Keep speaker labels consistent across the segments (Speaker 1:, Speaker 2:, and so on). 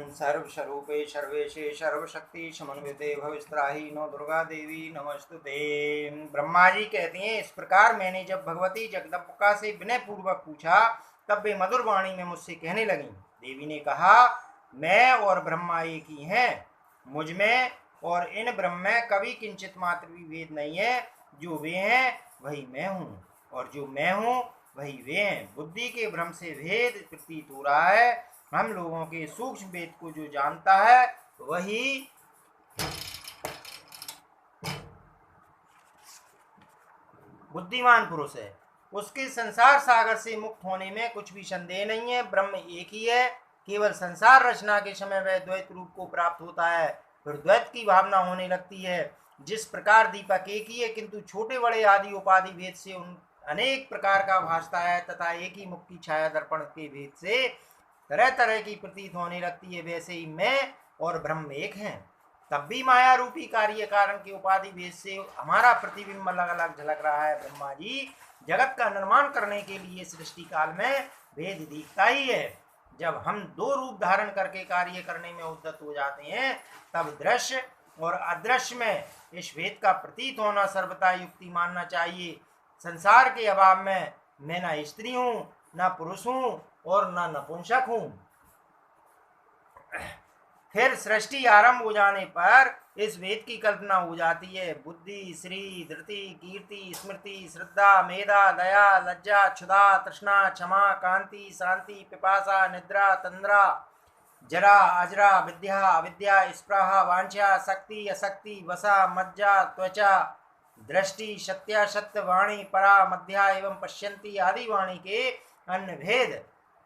Speaker 1: सर्वस्वरूपे सर्वेशे सर्वशक्ति समन्विते भविस्त्राहि no Durga Devi नमस्तुते। ब्रह्मा जी कहती हैं, इस प्रकार मैंने जब भगवती जगदम्बिका से विनय पूर्वक पूछा तब वे मधुर वाणी में मुझसे कहने लगी। देवी ने कहा, मैं और ब्रह्मा एक ही हैं। मुझ में और इन ब्रह्म में कभी किंचित मात्र भी भेद नहीं है। जो वे हैं वही मैं हूँ, और जो मैं हूँ वही वे हैं। बुद्धि के भ्रम से भेद प्रतीत हो रहा है। हम लोगों के सूक्ष्म भेद को जो जानता है वही बुद्धिमान पुरुष है। उसके संसार सागर से मुक्त होने में कुछ भी संदेह नहीं है। ब्रह्म एक ही है। केवल संसार रचना के समय वह द्वैत रूप को प्राप्त होता है, फिर द्वैत की भावना होने लगती है। जिस प्रकार दीपक एक ही है किंतु छोटे बड़े आदि उपाधि भेद से उन अनेक प्रकार का भासता है, तथा एक ही मुख की छाया दर्पण के भेद से तरह तरह की प्रतीत होने लगती है, वैसे ही मैं और ब्रह्म एक हैं। तब भी माया रूपी कार्य कारण के उपाधि भेद से हमारा प्रतिबिंब अलग अलग झलक रहा है। ब्रह्मा जी, जगत का निर्माण करने के लिए सृष्टि काल में भेद दिखता ही है। जब हम दो रूप धारण करके कार्य करने में उद्यत हो जाते हैं तब दृश्य और अदृश्य में इस भेद का प्रतीत होना सर्वथा युक्ति मानना चाहिए। संसार के अभाव में मैं न स्त्री हूँ, न पुरुष हूँ और न नपुंसक हूँ। फिर सृष्टि आरंभ हो जाने पर इस वेद की कल्पना हो जाती है। बुद्धि, श्री, धृति, कीर्ति, स्मृति, श्रद्धा, मेधा, दया, लज्जा, क्षुधा, तृष्णा, क्षमा, कांति, शांति, पिपासा, निद्रा, तंद्रा, जरा, अजरा, विद्या, अविद्या, स्पृहा, वांछा, शक्ति, अशक्ति, वसा, मज्जा, त्वचा, दृष्टि, सत्या, सत्य, वाणी, परा, मध्या एवं पश्यंती आदि वाणी के अन्य भेद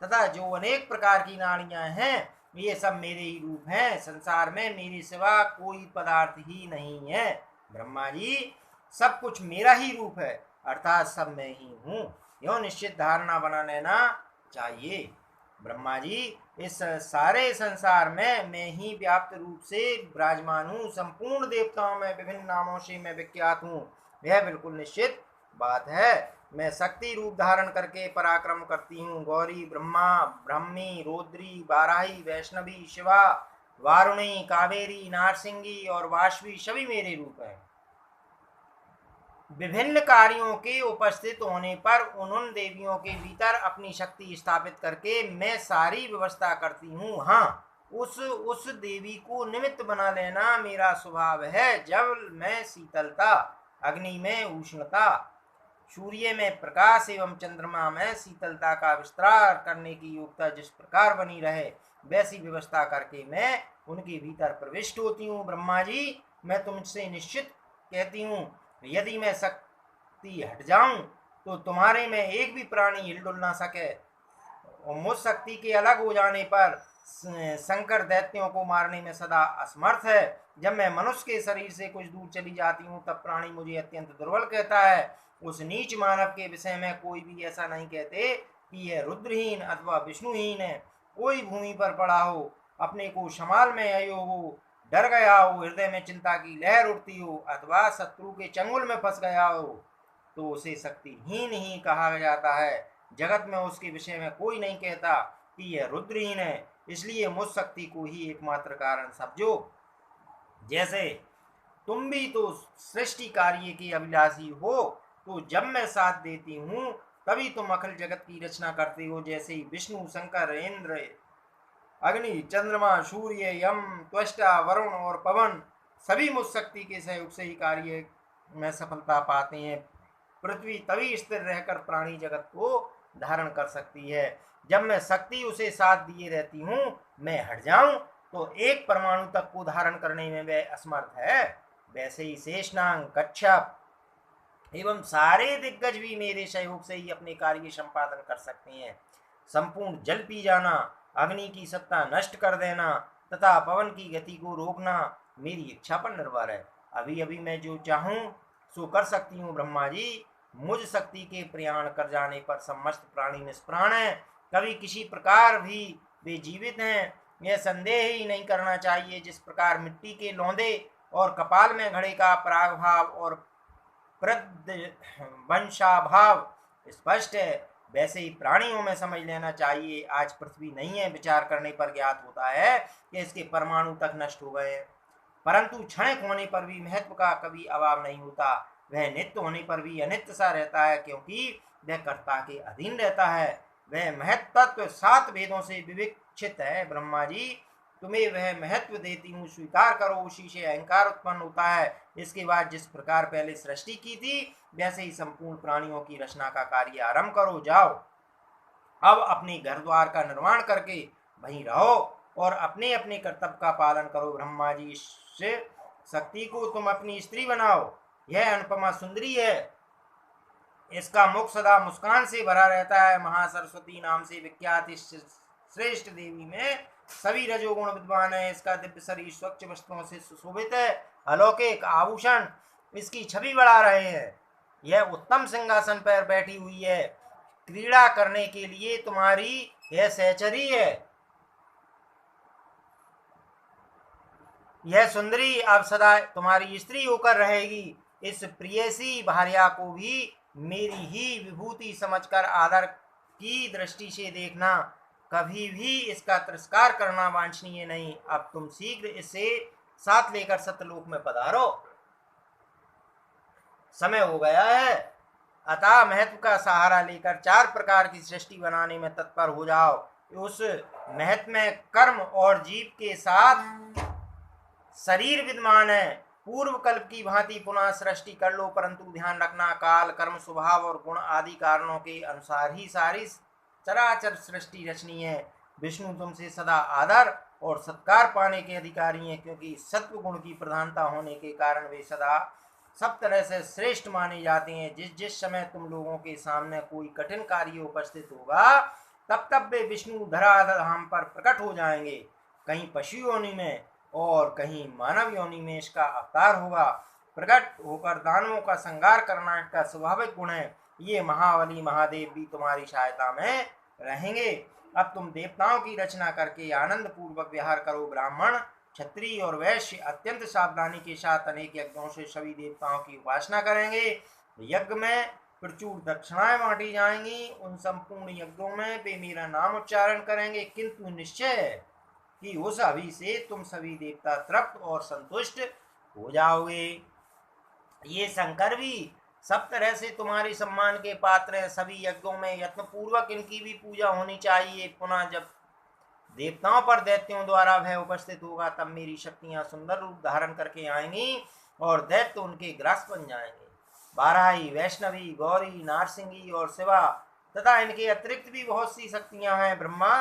Speaker 1: तथा जो अनेक प्रकार की नाड़ियां हैं, ये सब मेरे ही रूप हैं। संसार में मेरे सिवा कोई पदार्थ ही नहीं है। ब्रह्मा जी, सब कुछ मेरा ही रूप है, अर्थात सब मैं ही हूँ। यह निश्चित धारणा बना लेना चाहिए। ब्रह्मा जी, इस सारे संसार में मैं ही व्याप्त रूप से विराजमान हूँ। संपूर्ण देवताओं में विभिन्न नामों से मैं विख्यात हूँ, यह बिल्कुल निश्चित बात है। मैं शक्ति रूप धारण करके पराक्रम करती हूँ। गौरी, ब्रह्मा, ब्रह्मी, रुद्री, बाराही, वैष्णवी, शिवा, वारुणी, कावेरी, नारसिंगी और वाशवी सभी मेरे रूप हैं। विभिन्न कार्यों के उपस्थित होने पर उन देवियों के भीतर अपनी शक्ति स्थापित करके मैं सारी व्यवस्था करती हूँ। हाँ, उस देवी को निमित्त बना लेना मेरा स्वभाव है। जब मैं शीतलता, अग्नि में उष्णता, सूर्य में प्रकाश एवं चंद्रमा में शीतलता का विस्तार करने की योग्यता जिस प्रकार बनी रहे, वैसी व्यवस्था करके मैं उनके भीतर प्रविष्ट होती हूँ। ब्रह्मा जी, मैं तुमसे निश्चित कहती हूँ, यदि मैं शक्ति हट जाऊं तो तुम्हारे में एक भी प्राणी हिलडुल ना सके। और मुझ शक्ति के अलग हो जाने पर शंकर दैत्यों को मारने में सदा असमर्थ है। जब मैं मनुष्य के शरीर से कुछ दूर चली जाती हूँ तब प्राणी मुझे अत्यंत दुर्बल कहता है। उस नीच मानव के विषय में कोई भी ऐसा नहीं कहते कि यह रुद्रहीन अथवा विष्णुहीन है। कोई भूमि पर पड़ा हो, अपने को संभाल में अयोग हो, डर गया हो, हृदय में चिंता की लहर उठती हो अथवा शत्रु के चंगुल में फंस गया हो, तो उसे शक्तिहीन ही कहा जाता है। जगत में उसके विषय में कोई नहीं कहता कि यह रुद्रहीन है। इसलिए मुझ शक्ति को ही एकमात्र कारण समझो। जैसे तुम भी तो सृष्टि कार्य के अभिलाषी हो, तो जब मैं साथ देती हूँ तभी तुम अखिल जगत की रचना करते हो। जैसे ही विष्णु, शंकर, इंद्र, अग्नि, चंद्रमा, सूर्य, यम, त्वष्टा, वरुण और पवन सभी मुझ शक्ति के सहयोग से ही कार्य में सफलता पाते हैं। पृथ्वी तभी स्थिर रहकर प्राणी जगत को धारण कर सकती है। जब मैं शक्ति उसे साथ दिए रहती हूँ, मैं हट जाऊं तो एक परमाणु तक को धारण करने में वह असमर्थ है। वैसे ही शेषनाग, कच्छप एवं सारे दिग्गज भी मेरे सहयोग से ही अपने कार्य संपादन कर सकते हैं। संपूर्ण जल पी जाना, अग्नि की सत्ता नष्ट कर देना तथा पवन की गति को रोकना मेरी इच्छा पर निर्भर है। अभी अभी मैं जो चाहूं सो कर सकती हूँ। ब्रह्मा जी, मुझ शक्ति के प्रयाण कर जाने पर समस्त प्राणी निष्प्राण है। कभी किसी प्रकार भी वे जीवित हैं, यह संदेह ही नहीं करना चाहिए। जिस प्रकार मिट्टी के लौंदे और कपाल में घड़े का परागभाव और वंशाभाव स्पष्ट है, वैसे ही प्राणियों में समझ लेना चाहिए। आज पृथ्वी नहीं है, विचार करने पर ज्ञात होता है कि इसके परमाणु तक नष्ट हो गए हैं, परंतु क्षणिक होने पर भी महत्व का कभी अभाव नहीं होता। वह नित्य होने पर भी अनित्य सा रहता है, क्योंकि वह कर्ता के अधीन रहता है। वह महत्व तत्व 7 वेदों से विवेचित है। ब्रह्मा जी, तुम्हें वह महत्व देती हूँ, स्वीकार करो। उसी से अहंकार उत्पन्न होता है। इसके बाद जिस प्रकार पहले सृष्टि की थी, वैसे ही संपूर्ण प्राणियों की रचना का कार्य आरंभ करो। जाओ, अब अपने घर द्वार का निर्माण करके वहीं रहो और अपने अपने कर्तव्य का पालन करो। ब्रह्मा जी, से शक्ति को तुम अपनी स्त्री बनाओ। यह अनुपमा सुंदरी है, इसका मुख सदा मुस्कान से भरा रहता है। महासरस्वती नाम से विख्यात इस श्रेष्ठ देवी में सभी रजोगुण विद्वान है। इसका दिव्य शरीर स्वच्छ वस्त्रों से सुशोभित है। अलौकिक आभूषण इसकी छवि बढ़ा रहे हैं। यह उत्तम सिंहासन पर बैठी हुई है। क्रीड़ा करने के लिए तुम्हारी यह सहचरी है। यह सुंदरी अब सदा तुम्हारी स्त्री होकर रहेगी। इस प्रियसी भार्या को भी मेरी ही विभूति समझकर आदर की दृष्टि से देखना। कभी भी इसका तिरस्कार करना वांछनीय नहीं। अब तुम शीघ्र इसे साथ लेकर सत्यलोक में पधारो। समय हो गया है, अतः महत्व का सहारा लेकर 4 प्रकार की सृष्टि बनाने में तत्पर हो जाओ। उस महत्व में कर्म और जीव के साथ शरीर विद्यमान है। पूर्व कल्प की भांति पुनः सृष्टि कर लो, परंतु ध्यान रखना, काल, कर्म, स्वभाव और गुण आदि कारणों के अनुसार ही सारी चराचर सृष्टि रचनी है। विष्णु तुमसे सदा आदर और सत्कार पाने के अधिकारी हैं, क्योंकि सत्व गुण की प्रधानता होने के कारण वे सदा सब तरह से श्रेष्ठ माने जाते हैं। जिस जिस समय तुम लोगों के सामने कोई कठिन कार्य उपस्थित होगा, तब तब वे विष्णु धराधाम पर प्रकट हो जाएंगे। कहीं पशु योनि में और कहीं मानव योनि में इसका अवतार होगा। प्रकट होकर दानवों का संहार करना इसका स्वाभाविक गुण है। ये महाबली महादेव भी तुम्हारी सहायता में रहेंगे। अब तुम देवताओं की रचना करके आनंद पूर्वक विहार करो। ब्राह्मण, क्षत्रिय और वैश्य अत्यंत सावधानी के साथ अनेक यज्ञों से सभी देवताओं की उपासना करेंगे। यज्ञ में प्रचुर दक्षिणाएं बांटी जाएंगी। उन संपूर्ण यज्ञों में वे मेरा नाम उच्चारण करेंगे, किंतु निश्चय है कि उस अभी से तुम सभी देवता तृप्त और संतुष्ट हो जाओगे। ये शंकर भी सब तरह से तुम्हारे सम्मान के पात्र हैं। सभी यज्ञों में यत्न पूर्वक इनकी भी पूजा होनी चाहिए। पुनः जब देवताओं पर दैत्यों द्वारा भय उपस्थित होगा, तब मेरी शक्तियां सुंदर रूप धारण करके आएंगी और दैत्य उनके ग्रास बन जाएंगे। बाराही, वैष्णवी, गौरी, नारसिंगी और शिवा तथा इनके अतिरिक्त भी बहुत सी शक्तियां हैं। ब्रह्मा,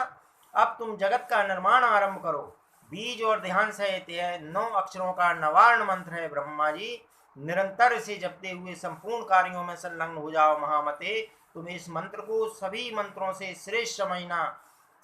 Speaker 1: अब तुम जगत का निर्माण आरंभ करो। बीज और ध्यान सहित यह 9 अक्षरों का नवार्ण मंत्र है। ब्रह्मा जी, निरंतर इसे जपते हुए संपूर्ण कार्यों में संलग्न हो जाओ। महामते, तुम इस मंत्र को सभी मंत्रों से श्रेष्ठ समझना।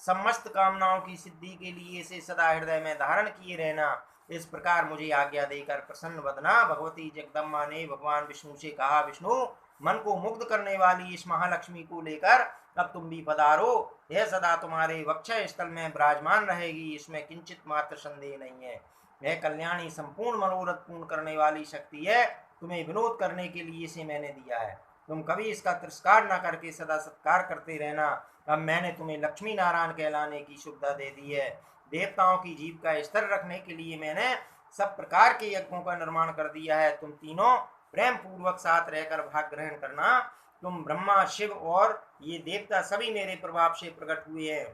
Speaker 1: समस्त कामनाओं की सिद्धि के लिए इसे सदा हृदय में धारण किए रहना। इस प्रकार मुझे आज्ञा देकर प्रसन्न वदना भगवती जगदम्बा ने भगवान विष्णु से कहा। विष्णु, मन को मुग्ध करने वाली इस महालक्ष्मी को लेकर अब तुम भी पधारो। यह सदा तुम्हारे वक्षस्थल स्थल में विराजमान रहेगी, इसमें किंचित मात्र संदेह नहीं है। यह कल्याणी संपूर्ण मनोरथ पूर्ण करने वाली शक्ति है। तुम्हें विनोद करने के लिए इसे मैंने दिया है। तुम कभी इसका तिरस्कार न करके सदा सत्कार करते रहना। अब मैंने तुम्हें लक्ष्मी नारायण कहलाने की सुविधा दे दी है। देवताओं की जीविका स्थिर रखने के लिए मैंने सब प्रकार के यज्ञों का निर्माण कर दिया है। तुम तीनों प्रेम पूर्वक साथ रहकर भाग ग्रहण करना। तुम ब्रह्मा, शिव और ये देवता सभी मेरे प्रभाव से प्रकट हुए हैं,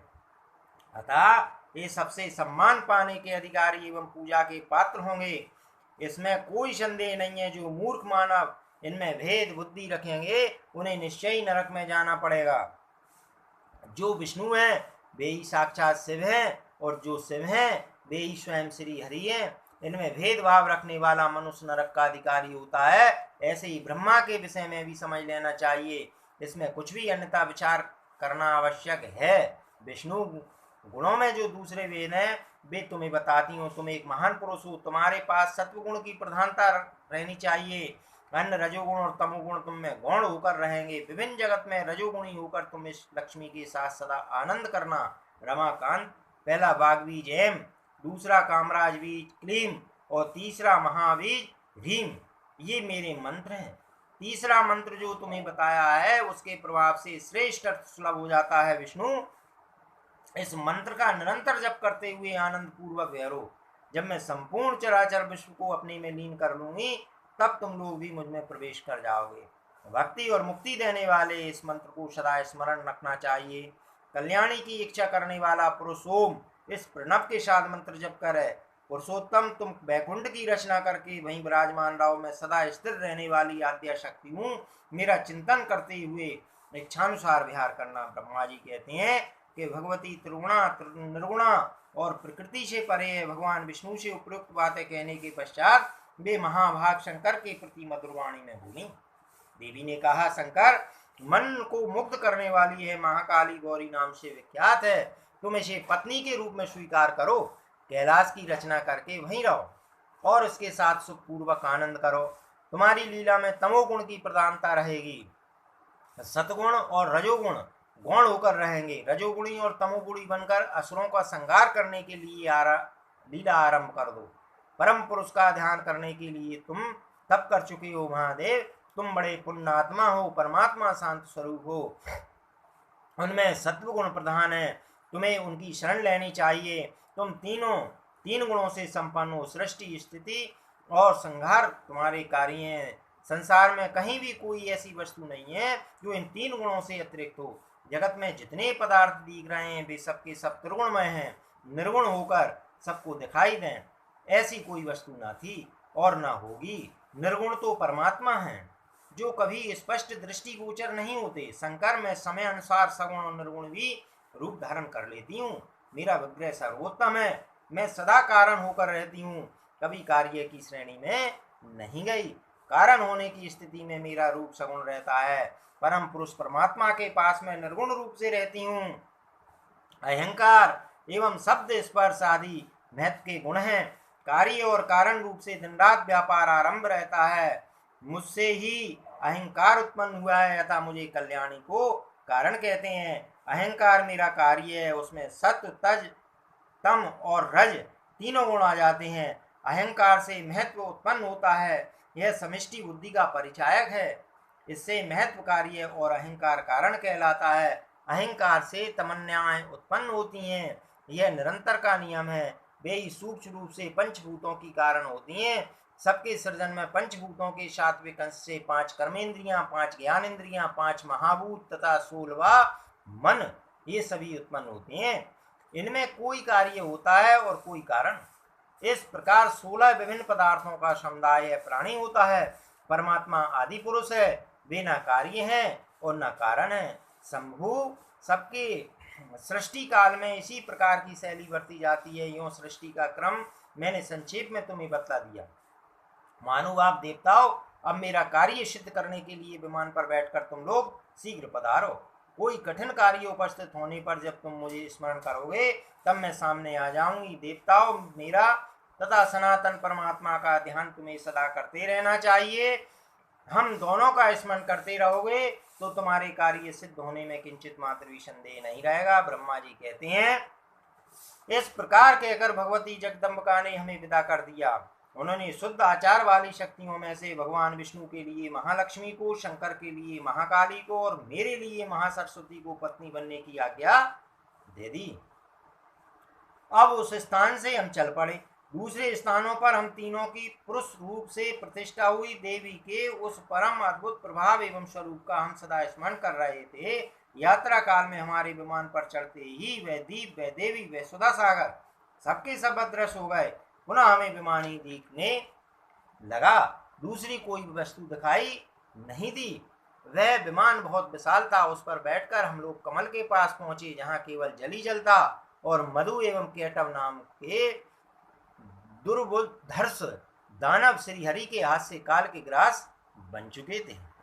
Speaker 1: अतः ये सबसे सम्मान पाने के अधिकारी एवं पूजा के पात्र होंगे। इसमें कोई संदेह नहीं है। जो मूर्ख मानव इनमें भेद बुद्धि रखेंगे, उन्हें निश्चय ही नरक में जाना पड़ेगा। जो विष्णु हैं वे ही साक्षात शिव हैं, और जो शिव हैं वे ही स्वयं श्री हरि हैं। इनमें भेदभाव रखने वाला मनुष्य नरक का अधिकारी होता है। ऐसे ही ब्रह्मा के विषय में भी समझ लेना चाहिए। इसमें कुछ भी अन्यथा विचार करना आवश्यक है। विष्णु गुणों में जो दूसरे वेद हैं वे तुम्हें बताती हूँ। तुम एक महान पुरुष हो, तुम्हारे पास सत्वगुण की प्रधानता रहनी चाहिए। अन्य रजोगुण और तमोगुण तुम में गौण होकर रहेंगे। विभिन्न जगत में रजोगुणी होकर तुम इस लक्ष्मी के साथ सदा आनंद करना। रमाकांत, पहला बाघ बीज एम, दूसरा कामराज बीज क्लीम और तीसरा महाबीज ह्रीम, ये मेरे मंत्र हैं। तीसरा मंत्र जो तुम्हें बताया है उसके प्रभाव से श्रेष्ठ अर्थ सुलभ हो जाता है विष्णु। इस मंत्र का निरंतर जप करते हुए आनंद पूर्वक विहरो। जब मैं संपूर्ण चराचर विश्व को अपने में लीन कर लूंगी तब तुम लोग भी मुझ में प्रवेश कर जाओगे। भक्ति और मुक्ति देने वाले इस मंत्र को सदा स्मरण रखना चाहिए। कल्याणी की इच्छा करने वाला पुरुष ओम इस प्रणव के साथ मंत्र जप करे। पुरुषोत्तम तुम वैकुंठ की रचना करके वहीं विराजमान रहो। मैं सदा स्थिर रहने वाली आद्या शक्ति हूँ। मेरा चिंतन करते हुए इच्छानुसार विहार करना। ब्रह्मा जी कहते हैं कि भगवती त्रिगुणा निर्गुणा और प्रकृति से परे है। भगवान विष्णु से उपयुक्त बातें कहने के पश्चात वे महाभाग शंकर के प्रति मधुर वाणी में बोली। देवी ने कहा, शंकर मन को मुक्त करने वाली है, महाकाली गौरी नाम से विख्यात है। तुम इसे पत्नी के रूप में स्वीकार करो। कैलाश की रचना करके वहीं रहो और उसके साथ सुखपूर्वक आनंद करो। तुम्हारी लीला में तमोगुण की प्रधानता रहेगी। सतगुण और रजोगुण गौण होकर रहेंगे। रजोगुणी और तमोगुणी बनकर असुरों का संहार करने के लिए लीला आरंभ कर दो। परम पुरुष का ध्यान करने के लिए तुम तप कर चुके हो महादेव। तुम बड़े पुण्यात्मा हो, परमात्मा शांत स्वरूप हो। उनमें सत्वगुण प्रधान है, तुम्हें उनकी शरण लेनी चाहिए। तुम तीन गुणों से संपन्न हो। सृष्टि, स्थिति और संहार तुम्हारे कार्य हैं। संसार में कहीं भी कोई ऐसी वस्तु नहीं है जो इन तीन गुणों से अतिरिक्त हो। जगत में जितने पदार्थ दिख रहे हैं वे सबके सब त्रिगुणमय हैं, निर्गुण होकर सबको दिखाई दें। ऐसी कोई वस्तु ना थी और ना होगी। निर्गुण तो परमात्मा है जो कभी स्पष्ट दृष्टि गोचर नहीं होते। शंकर में समय अनुसार सगुण और निर्गुण भी रूप धारण कर लेती हूँ। मेरा विग्रह सर्वोत्तम है। मैं सदा कारण होकर रहती हूँ, कभी कार्य की श्रेणी में नहीं गई। कारण होने की स्थिति में मेरा रूप सगुण रहता है। परम पुरुष परमात्मा के पास मैं निर्गुण रूप से रहती हूँ। अहंकार एवं शब्द स्पर्श आदि महत्व के गुण हैं। कार्य और कारण रूप से दिन रात व्यापार आरंभ रहता है। मुझसे ही अहंकार उत्पन्न हुआ है, अतः मुझे कल्याणी को कारण कहते हैं। अहंकार मेरा कार्य है, उसमें सत्व, तज, तम और रज तीनों गुण आ जाते हैं। अहंकार से महत्व उत्पन्न होता है। यह समष्टि बुद्धि का परिचायक है। इससे महत्व कार्य और अहंकार कारण कहलाता है। अहंकार से तमन्याएं उत्पन्न होती हैं। यह निरंतर का नियम है। वे ही सूक्ष्म रूप से पंचभूतों की कारण होती हैं। सबके सृजन में पंचभूतों के सात्विक अंश से 5 कर्मेंद्रियां, 5 ज्ञानेन्द्रियां, 5 महाभूत तथा 16वां मन, ये सभी उत्पन्न होते हैं। इनमें कोई कार्य होता है और कोई कारण। इस प्रकार 16 विभिन्न पदार्थों का समुदाय प्राणी होता है। परमात्मा आदि पुरुष है। वे न कार्य हैं और न कारण है। शंभु सबके सृष्टि काल में इसी प्रकार की शैली बरती जाती है। यूं सृष्टि का क्रम मैंने संक्षेप में तुम्हें बतला दिया। मानो आप देवताओं, अब मेरा कार्य सिद्ध करने के लिए विमान पर बैठकर तुम लोग शीघ्र पधारो। कोई कठिन कार्य उपस्थित होने पर जब तुम मुझे स्मरण करोगे तब मैं सामने आ जाऊंगी। देवताओं, मेरा तथा सनातन परमात्मा का ध्यान तुम्हें सदा करते रहना चाहिए। हम दोनों का स्मरण करते रहोगे तो तुम्हारे कार्य सिद्ध होने में किंचित मात्र भी संदेह नहीं रहेगा। ब्रह्मा जी कहते हैं, इस प्रकार कहकर भगवती जगदम्बिका ने हमें विदा कर दिया। उन्होंने शुद्ध आचार वाली शक्तियों में से भगवान विष्णु के लिए महालक्ष्मी को, शंकर के लिए महाकाली को और मेरे लिए महासरस्वती को पत्नी बनने की आज्ञा दे दी। अब उस स्थान से हम चल पड़े। दूसरे स्थानों पर हम तीनों की पुरुष रूप से प्रतिष्ठा हुई देवी के उस परम अद्भुत प्रभाव एवं स्वरूप का हम सदा स्मरण कर रहे थे। यात्रा काल में हमारे विमान पर चढ़ते ही वह दीप, वह देवी, वह सुधा सागर सबके सब अदृश्य हो गए। पुनः हमें विमान ही दिखने लगा। दूसरी कोई वस्तु दिखाई नहीं दी। वह विमान बहुत विशाल था। उस पर बैठकर हम लोग कमल के पास पहुंचे, जहां केवल जल ही जल था और मधु एवं केटव नाम के दुर्बुद्धर्ष दानव श्री हरि के हाथ से काल के ग्रास बन चुके थे।